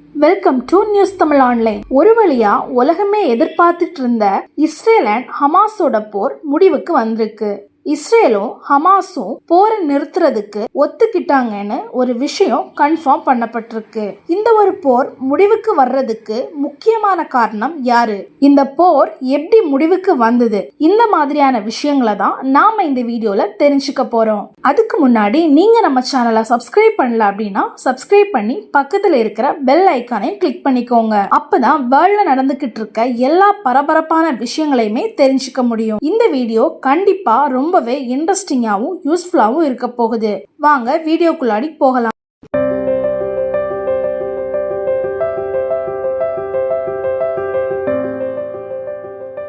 Welcome to news Tamil online. ஒரு வழியா உலகமே எதிர்பார்த்துட்டு இருந்த இஸ்ரேல் அண்ட் ஹமாஸோட போர் முடிவுக்கு வந்திருக்கு. இஸ்ரேலும் ஹமாஸும் போரை நிறுத்துறதுக்கு ஒத்துக்கிட்டாங்கன்னு ஒரு விஷயம் கன்ஃபார்ம் பண்ணப்பட்டிருக்கு. இந்த ஒரு போர் முடிவுக்கு வர்றதுக்கு முக்கியமான காரணம் யாரு, இந்த போர் எப்படி முடிவுக்கு வந்தது, இந்த மாதிரியான விஷயங்களை தான் நாம இந்த வீடியோல தெரிஞ்சுக்க போறோம். அதுக்கு முன்னாடி நீங்க நம்ம சேனலை சப்ஸ்கிரைப் பண்ணல அப்படின்னா சப்ஸ்கிரைப் பண்ணி பக்கத்துல இருக்கிற பெல் ஐக்கானை கிளிக் பண்ணிக்கோங்க. அப்பதான் வேர்ல்ட்ல நடந்துகிட்டு இருக்க எல்லா பரபரப்பான விஷயங்களையுமே தெரிஞ்சுக்க முடியும். இந்த வீடியோ கண்டிப்பா ரொம்பவே இன்ட்ரெஸ்டிங்காவும் யூஸ்ஃபுல்லாவும் இருக்க போகுது. வாங்க வீடியோக்குள்ளாடி போகலாம்.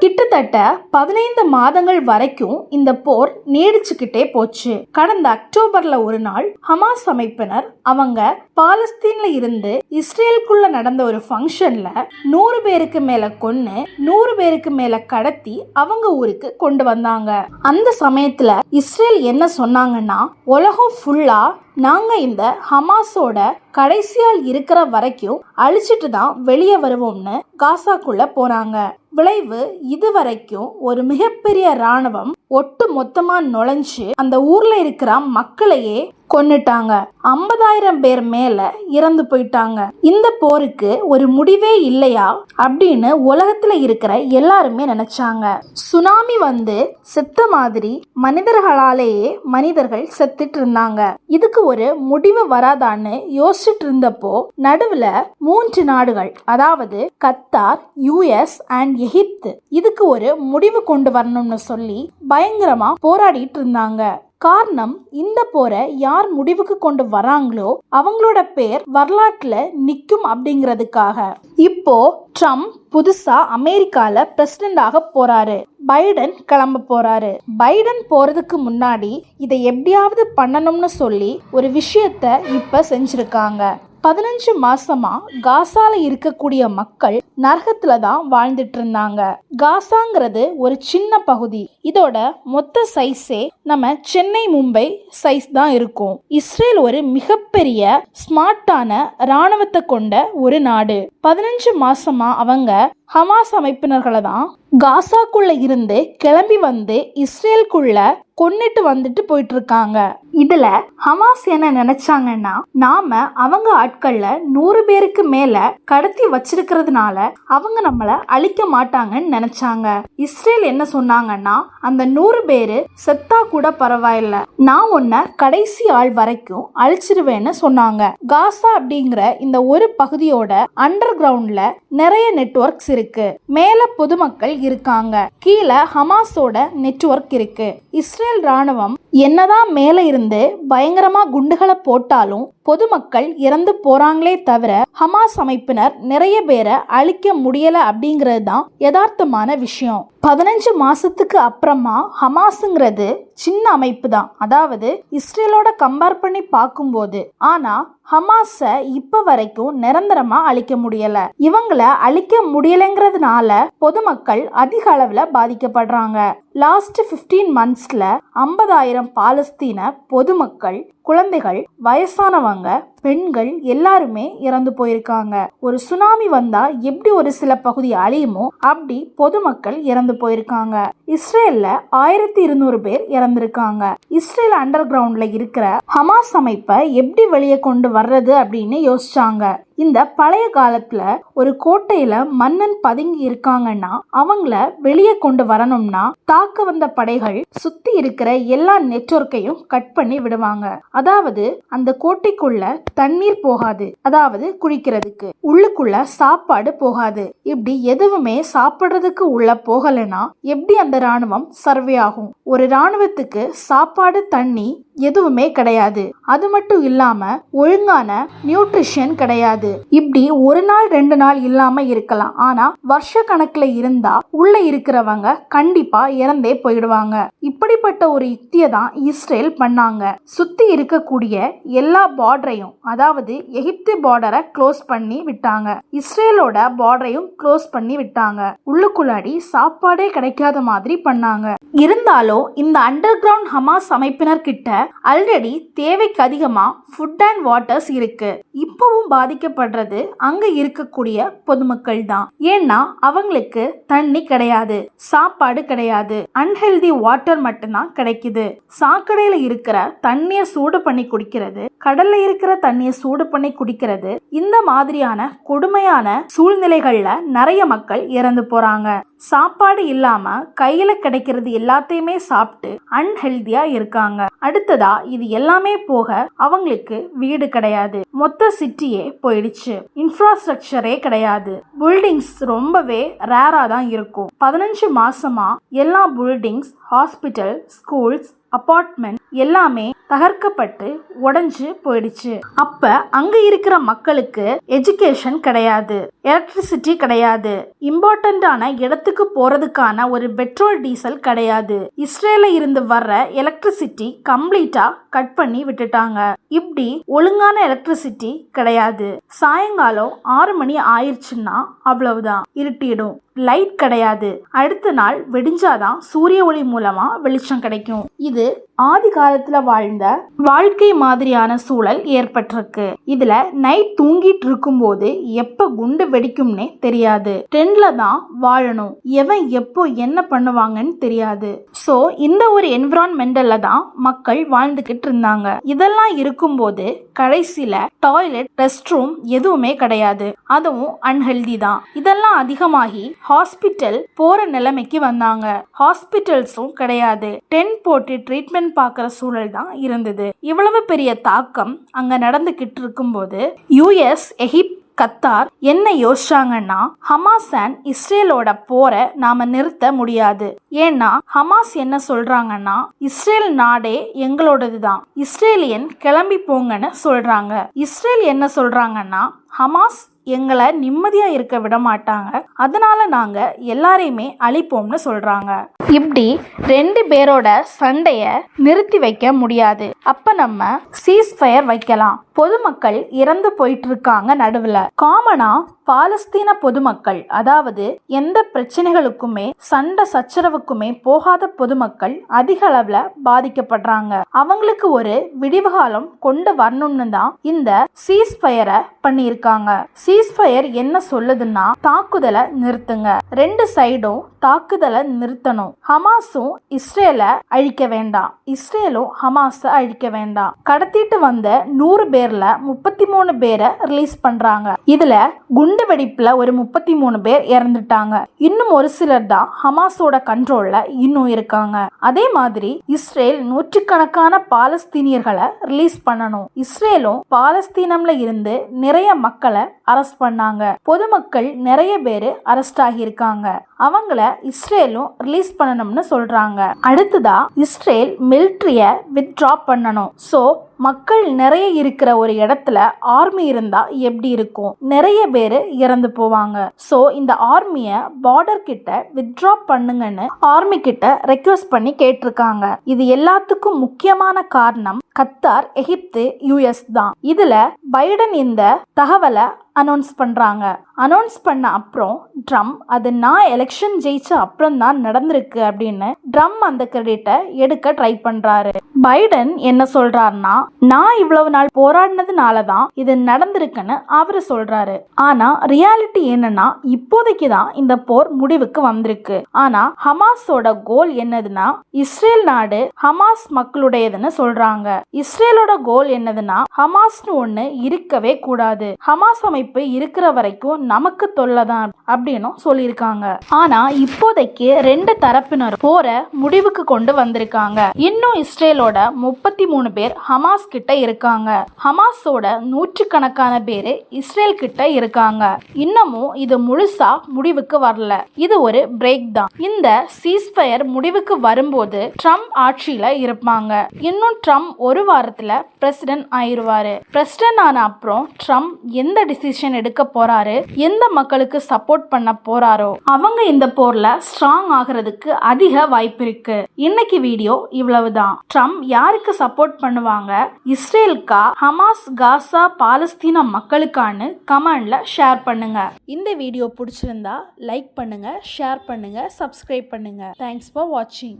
கிட்டத்தட்ட 15 மாதங்கள் வரைக்கும் இந்த போர் நீடிச்சுக்கிட்டே போச்சு. கடந்த அக்டோபர்ல ஒரு நாள் ஹமாஸ் அமைப்பினர் அவங்க பாலஸ்தீன்ல இருந்து இஸ்ரேலுக்குள்ள நடந்த ஒரு ஃபங்க்ஷன்ல 100 பேருக்கு மேல கொன்னு 100 பேருக்கு மேல கடத்தி அவங்க ஊருக்கு கொண்டு வந்தாங்க. அந்த சமயத்துல இஸ்ரேல் என்ன சொன்னாங்கன்னா, உலகம் ஃபுல்லா நாங்க இந்த ஹமாஸோட கடைசியால் இருக்கிற வரைக்கும் அழிச்சிட்டு தான் வெளியே வருவோம்னு காசாக்குள்ள போறாங்க. விளைவு இதுவரைக்கும் ஒரு மிகப்பெரிய ராணுவம் ஒட்டு மொத்தமா நுழைஞ்சு அந்த ஊர்ல இருக்கிற மக்களையே கொன்னுட்டாங்க. 50,000 பேர் மேல இறந்து போயிட்டாங்க. இந்த போருக்கு ஒரு முடிவே இல்லையா அப்படின்னு உலகத்துல இருக்கிற எல்லாருமே நினைச்சாங்க. சுனாமி வந்து செத்த மாதிரி மனிதர்களாலேயே மனிதர்கள் செத்துட்டு இருந்தாங்க. இதுக்கு ஒரு முடிவு வராதான்னு யோசிச்சுட்டு இருந்தப்போ நடுவுல 3 நாடுகள், அதாவது கத்தார், US அண்ட் எகிப்து, இதுக்கு ஒரு முடிவு கொண்டு வரணும்னு சொல்லி பயங்கரமா போராடிட்டு இருந்தாங்க. காரணம், இந்த போரை யார் முடிவுக்கு கொண்டு வராங்களோ அவங்களோட பேர் வரலாற்றுல நிக்கும் அப்படிங்கிறதுக்காக. இப்போ ட்ரம்ப் புதுசா அமெரிக்கால பிரசிடென்ட் ஆக போறாரு. பைடன் கிளம்ப போறாரு. பைடன் போறதுக்கு முன்னாடி இதை எப்படியாவது பண்ணணும்னு சொல்லி ஒரு விஷயத்த இப்ப செஞ்சிருக்காங்க. 15 மாசமா காசால இருக்கக்கூடிய மக்கள் நரகத்துல தான் வாழ்ந்துட்டு இருந்தாங்க. காசாங்கிறது ஒரு சின்ன பகுதி. இதோட மொத்த சைஸே நம்ம சென்னை மும்பை சைஸ் தான் இருக்கும். இஸ்ரேல் ஒரு மிகப்பெரிய ஸ்மார்ட்டான இராணுவத்தை கொண்ட ஒரு நாடு. 15 மாசமா அவங்க ஹமாஸ் அமைப்பினர்களை தான் காசாக்குள்ள இருந்து கிளம்பி வந்து இஸ்ரேலுக்குள்ள கொன்னிட்டு வந்துட்டு போயிட்டு இருக்காங்க. இதுல ஹமாஸ் என்ன நினைச்சாங்கன்னா, நாம அவங்க ஆட்கள்ல 100 பேருக்கு மேல கடத்தி வச்சிருக்கிறதுனால அவங்க நம்மள அழிக்க மாட்டாங்கன்னு நினைச்சாங்க. இஸ்ரேல் என்ன சொன்னாங்கன்னா, அந்த 100 பேரு செத்தா கூட பரவாயில்ல, நான் உன்னை கடைசி ஆள் வரைக்கும் அழிச்சிருவேன்னு சொன்னாங்க. காசா அப்படிங்கிற இந்த ஒரு பகுதியோட அண்டர் கிரவுண்ட்ல நிறைய நெட்வொர்க்ஸ் இருக்கு. மேல பொதுமக்கள் இருக்காங்க, கீழே ஹமாஸோட நெட்வொர்க் இருக்கு. இஸ்ரேல் ராணுவம் என்னதான் மேல இருந்து பயங்கரமா குண்டுகளை போட்டாலும் பொதுமக்கள் இறந்து போறாங்களே தவிர ஹமாஸ் அமைப்பினர் நிறைய பேரை அழிக்க முடியல அப்படிங்கிறது தான் யதார்த்தமான விஷயம். 15 மாசத்துக்கு அப்புறமா ஹமாஸுங்கிறது சின்ன அமைப்பு தான், அதாவது இஸ்ரேலோட கம்பேர் பண்ணி பார்க்கும்போது. ஆனா ஹமாஸ இப்ப வரைக்கும் நிரந்தரமா அழிக்க முடியல. இவங்களை அழிக்க முடியலைங்கிறதுனால பொதுமக்கள் அதிக அளவுல பாதிக்கப்படுறாங்க. லாஸ்ட் 15 மந்த்ஸ்ல 50,000 பாலஸ்தீன பொதுமக்கள், குழந்தைகள், வயசானவங்க, பெண்கள் எல்லாருமே இறந்து போயிருக்காங்க. ஒரு சுனாமி வந்தா எப்படி ஒரு சில பகுதி அழியுமோ அப்படி பொதுமக்கள் இறந்து போயிருக்காங்க. இஸ்ரேல்ல 1200 பேர் இறந்திருக்காங்க. இஸ்ரேல் அண்டர் கிரவுண்ட்ல இருக்கிற ஹமாஸ் அமைப்பை எப்படி வெளியே கொண்டு வர்றது அப்படின்னு யோசிச்சாங்க. இந்த பழைய காலத்துல ஒரு கோட்டையில மன்னன் பதுங்கி இருக்காங்கன்னா அவங்கள வெளியே கொண்டு வரணும்னா தாக்க வந்த படைகள் சுத்தி இருக்கிற எல்லா நெட்வொர்க்கையும் கட் பண்ணி விடுவாங்க. அதாவது அந்த கோட்டைக்குள்ள தண்ணீர் போகாது, அதாவது குடிக்கிறதுக்கு. உள்ளுக்குள்ள சாப்பாடு போகாது. இப்படி எதுவுமே சாப்பிடுறதுக்கு உள்ள போகலனா எப்படி அந்த ராணுவம் சர்வே ஆகும்? ஒரு ராணுவத்துக்கு சாப்பாடு, தண்ணி எதுவுமே கிடையாது. அது மட்டும் இல்லாம ஒழுங்கான நியூட்ரிஷன் கிடையாது. இப்படி ஒரு நாள் 2 நாள் இல்லாம இருக்கலாம், ஆனா வருஷ கணக்குல இருந்தா உள்ள இருக்கிறவங்க கண்டிப்பா இறந்தே போயிடுவாங்க. இப்படிப்பட்ட ஒரு யுக்தியை தான் இஸ்ரேல் பண்ணாங்க. சுத்தி இருக்கக்கூடிய எல்லா பார்டரையும், அதாவது எகிப்து பார்டரை க்ளோஸ் பண்ணி விட்டாங்க, இஸ்ரேலோட பார்டரையும் க்ளோஸ் பண்ணி விட்டாங்க. உள்ளுக்குள்ளாடி சாப்பாடே கிடைக்காத மாதிரி பண்ணாங்க. இருந்தாலும் இந்த அண்டர் கிரவுண்ட் ஹமாஸ் அமைப்பினர் கிட்ட ஆல்ரெடி தேவைக்கு அதிகமா ஃபுட் அண்ட் வாட்டர்ஸ் இருக்கு. இப்பவும் பாதிக்கப்பட்ட பாதிக்கப்படுறது அங்க இருக்கக்கூடிய பொதுமக்கள் தான். ஏன்னா அவங்களுக்கு தண்ணி கிடையாது, சாப்பாடு கிடையாது, அன்ஹெல்தி வாட்டர் மட்டும்தான் கிடைக்குது. சாக்கடையில இருக்கிற தண்ணிய சூடு பண்ணி குடிக்கிறது, கடல்ல இருக்கிற தண்ணிய சூடு பண்ணி குடிக்கிறது, இந்த மாதிரியான கொடுமையான சூழ்நிலைகள்ல நிறைய மக்கள் இறந்து போறாங்க. சாப்பாடு இல்லாம கையில கிடைக்கிறது எல்லாத்தையுமே சாப்பிட்டு அன்ஹெல்தியா இருக்காங்க. அடுத்ததா இது எல்லாமே போக அவங்களுக்கு வீடு கிடையாது, மொத்த சிட்டியே போயிடுச்சு, இன்ஃப்ராஸ்ட்ரக்சரே கிடையாது, பில்டிங்ஸ் ரொம்பவே ரேரா தான் இருக்கும். 15 மாசமா எல்லா பில்டிங்ஸ், ஹாஸ்பிட்டல், ஸ்கூல்ஸ், அபார்ட்மெண்ட் எல்லாமே தகர்க்கப்பட்டு உடைஞ்சு போயிடுச்சு. அப்ப அங்க இருக்கிற மக்களுக்கு எஜுகேஷன் கிடையாது, எலக்ட்ரிசிட்டி கிடையாது, இம்பார்ட்டன்டான இடத்துக்கு போறதுக்கான ஒரு பெட்ரோல் டீசல் கிடையாது. இஸ்ரேல இருந்து வர்ற எலக்ட்ரிசிட்டி கம்ப்ளீட்டா கட் பண்ணி விட்டுட்டாங்க. இப்படி ஒழுங்கான எலக்ட்ரிசிட்டி கிடையாது. சாயங்காலம் 6 மணி ஆயிடுச்சுன்னா அவ்வளவுதான், இருட்டிடும், லைட் கிடையாது. அடுத்த நாள் வெடிஞ்சாதான் சூரிய ஒளி மூலமா வெளிச்சம் கிடைக்கும். இது ஆதி காலத்துல வாழ்ந்த வாழ்க்கை மாதிரியான சூழல் ஏற்பட்டிருக்கு. இதுல நைட் தூங்கிட்டு இருக்கும் போது எப்ப குண்டு வெடிக்கும்னே தெரியாது. டென்ட்ல தான் வாழணும், எவன் எப்போ என்ன பண்ணுவாங்கன்னு தெரியாது. சோ இந்த ஒரு என்விரான்மெண்டல்ல தான் மக்கள் வாழ்ந்துகிட்டு இருந்தாங்க. இதெல்லாம் இருக்கும்போது கடைசியில டாய்லெட், ரெஸ்ட் ரூம் எதுவுமே கிடையாது, அதுவும் அன்ஹெல்தி தான். இதெல்லாம் அதிகமாகி ஹாஸ்பிட்டல் போற நிலைமைக்கு வந்தாங்க. ஹாஸ்பிட்டல்ஸும் கிடையாது, டென்ட் போட்டு ட்ரீட்மெண்ட் பார்க்குற சூழல் தான் இருந்தது. இவ்வளவு பெரிய தாக்கம் அங்க நடந்துகிட்டு இருக்கும்போது யுஎஸ், எகிப்து, கத்தார் என்ன யோசிச்சாங்கன்னா, ஹமாஸ் அண்ட் இஸ்ரேலோட போரை நாம நிறுத்த முடியாது. ஏன்னா ஹமாஸ் என்ன சொல்றாங்கன்னா, இஸ்ரேல் நாடே எங்களோடது தான், இஸ்ரேலியன் கிளம்பி போங்கன்னு சொல்றாங்க. இஸ்ரேல் என்ன சொல்றாங்கன்னா, ஹமாஸ் எங்களை நிம்மதியா இருக்க விட மாட்டாங்க, அதனால நாங்க எல்லாரையுமே அழிப்போம்னு சொல்றாங்க. இப்படி 2 பேரோட சண்டைய நிறுத்தி வைக்க முடியாது. அப்ப நம்ம சீஸ்ஃபயர் வைக்கலாம். பொதுமக்கள் இறந்து போயிட்டு இருக்காங்க. நடுவுல காமனா பாலஸ்தீன பொதுமக்கள், அதாவது எந்த பிரச்சனைகளுக்குமே சண்டை சச்சரவுக்குமே போகாத பொதுமக்கள் அதிக அளவுல பாதிக்கப்படுறாங்க. அவங்களுக்கு ஒரு விடிவுகாலம் கொண்டு வரணும்னு தான் இந்த சீஸ்ஃபயரை பண்ணியிருக்காங்க. சீஸ்ஃபயர் என்ன சொல்லுதுன்னா, தாக்குதலை நிறுத்துங்க, 2 சைடும் தாக்குதலை நிறுத்தணும், ஹமாஸும் இஸ்ரேல அழிக்க வேண்டாம், இஸ்ரேலும் ஹமாஸ அழிக்க வேண்டாம். கடத்திட்டு வந்த 100 பேர்ல 33 பேரை ரிலீஸ் பண்றாங்க. இதுல குண்டு வெடிப்புல ஒரு 33 பேர் இறந்துட்டாங்க. இன்னும் ஒரு சிலர் தான் ஹமாஸோட கண்ட்ரோல்ல இன்னும் இருக்காங்க. அதே மாதிரி இஸ்ரேல் நூற்றுக்கணக்கான பாலஸ்தீனியர்களை ரிலீஸ் பண்ணணும். இஸ்ரேலும் பாலஸ்தீனம்ல இருந்து நிறைய மக்களை அரெஸ்ட் பண்ணாங்க. பொதுமக்கள் நிறைய பேரு அரெஸ்ட் ஆகியிருக்காங்க. அவங்கள இஸ்ரேலும் ரிலீஸ் பண்ணணும்னு சொல்றாங்க. அடுத்ததா இஸ்ரேல் மிலிட்டரிய வித்ட்ரா பண்ணணும். சோ மக்கள் நிறைய இருக்கிற ஒரு இடத்துல ஆர்மி இருந்தா எப்படி இருக்கும், நிறைய பேரு இறந்து போவாங்க. சோ இந்த ஆர்மிய பார்டர் கிட்ட வித்ட்ரா பண்ணுங்கன்னு ஆர்மி கிட்ட ரெக்வெஸ்ட் பண்ணி கேட்டிருக்காங்க. இது எல்லாத்துக்கும் முக்கியமான காரணம் கத்தார், எகிப்து, யுஎஸ் தான். இதுல பைடன் இந்த தகவலை அனௌன்ஸ் பண்றாங்க. அனௌன்ஸ் பண்ண அப்புறம் ட்ரம்ப், அது நான் எலெக்ஷன் ஜெயிச்ச அப்புறம் தான் நடந்திருக்கு அப்படின்னு ட்ரம்ப் அந்த கிரெடிட்டை எடுக்க ட்ரை பண்றாரு. பைடன் என்ன சொல்றாருன்னா, நான் இவ்வளவு நாள் போராடினதுனால தான் இது நடந்திருக்குன்னு அவரு சொல்றாரு. ஆனா ரியாலிட்டி என்னன்னா, இப்போதைக்கு தான் இந்த போர் முடிவுக்கு வந்திருக்கு. ஆனா ஹமாஸோட கோல் என்னதுன்னா, இஸ்ரேல் நாடு ஹமாஸ் மக்களுடையதுன்னு சொல்றாங்க. இஸ்ரேலோட கோல் என்னதுன்னா, ஹமாஸ்னு ஒண்ணு இருக்கவே கூடாது, ஹமாஸ் அமைப்பு இருக்கிற வரைக்கும் நமக்கு தொல்லதான் அப்படின்னு சொல்லியிருக்காங்க. ஆனா இப்போதைக்கு 2 தரப்பினர் போற முடிவுக்கு கொண்டு வந்திருக்காங்க. இன்னும் இஸ்ரேலோட 33 பேர் ஹமாஸ் கிட்ட இருக்காங்க. ஹமாஸோட நூற்றுக்கணக்கான பேரு இஸ்ரேல் கிட்ட இருக்காங்க. இன்னமும் இது முழுசா முடிவுக்கு வரல. இது ஒரு பிரேக் தான். இந்த சீஸ்ஃபயர் முடிவுக்கு வரும்போது ட்ரம்ப் ஆட்சியில இருப்பாங்க. இன்னும் ட்ரம்ப் ஒரு வாரத்துல பிரசிடென்ட் ஆயிருவாரு. பிரசிடென்ட் ஆன அப்புறம் ட்ரம்ப் எந்த டிசிஷன் எடுக்க போறாரு, எந்த மக்களுக்கு சப்போர்ட் பண்ண போறாரோ அவங்க இந்த போர்ல ஸ்ட்ராங் ஆகிறதுக்கு அதிக வாய்ப்பு இருக்கு. இன்னைக்கு வீடியோ இவ்வளவுதான். ட்ரம்ப் யாருக்கு சப்போர்ட் பண்ணுவாங்க, இஸ்ரேலுக்கா, ஹமாஸ், காசா, பாலஸ்தீன மக்களுக்கான்னு கமெண்ட்ல ஷேர் பண்ணுங்க. இந்த வீடியோ பிடிச்சிருந்தா லைக் பண்ணுங்க, ஷேர் பண்ணுங்க, சப்ஸ்கிரைப் பண்ணுங்க. தேங்க்ஸ் ஃபார் வாட்சிங்.